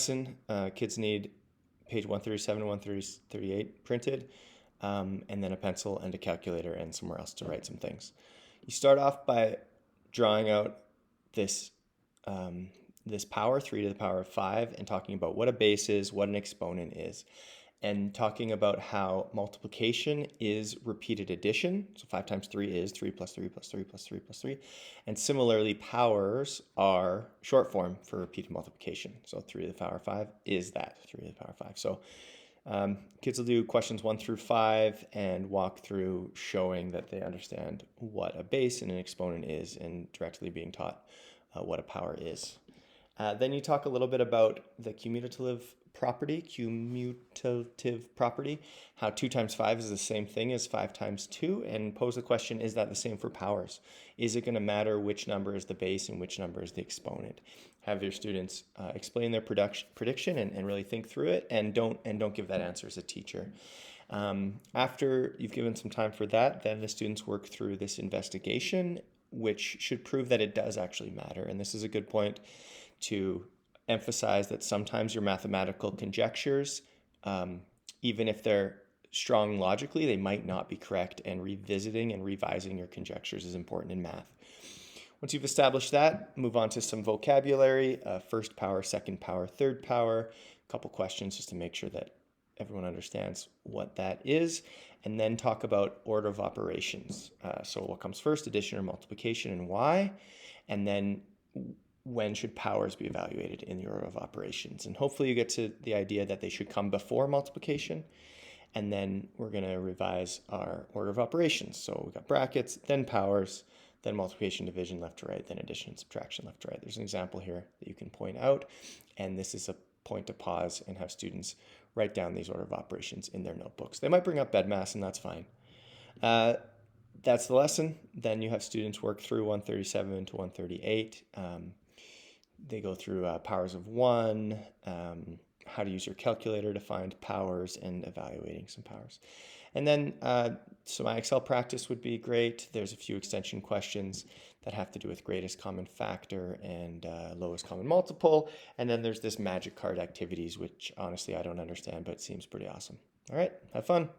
lesson, kids need page 137 and 138 printed, and then a pencil and a calculator and somewhere else to write some things. You start off by drawing out this this power, 3 to the power of 5, and talking about what a base is, what an exponent is, and talking about how multiplication is repeated addition. So 5 times 3 is 3 plus 3 plus 3 plus 3 plus 3. And similarly, powers are short form for repeated multiplication. So 3 to the power of 5 is that, 3 to the power of 5. So kids will do questions 1 through 5 and walk through showing that they understand what a base and an exponent is and directly being taught what a power is. Then you talk a little bit about the commutative property, how 2 times 5 is the same thing as 5 times 2, and pose the question, is that the same for powers? Is it going to matter which number is the base and which number is the exponent? Have your students explain their prediction and really think through it, and don't give that answer as a teacher. After you've given some time for that, then the students work through this investigation, which should prove that it does actually matter. And this is a good point to emphasize that sometimes your mathematical conjectures, even if they're strong logically, they might not be correct, and revisiting and revising your conjectures is important in math. Once you've established that, move on to some vocabulary, first power, second power, third power, a couple questions just to make sure that everyone understands what that is, and then talk about order of operations. So what comes first, addition or multiplication, and why, and then when should powers be evaluated in the order of operations. And hopefully you get to the idea that they should come before multiplication, and then we're going to revise our order of operations. So we've got brackets, then powers, then multiplication, division, left to right, then addition and subtraction, left to right. There's an example here that you can point out, and this is a point to pause and have students write down these order of operations in their notebooks. They might bring up BEDMAS, and that's fine. That's the lesson. Then you have students work through 137 to 138. They go through powers of 1, how to use your calculator to find powers, and evaluating some powers. And then some Excel practice would be great. There's a few extension questions that have to do with greatest common factor and lowest common multiple. And then there's this magic card activities, which honestly I don't understand, but it seems pretty awesome. All right, have fun.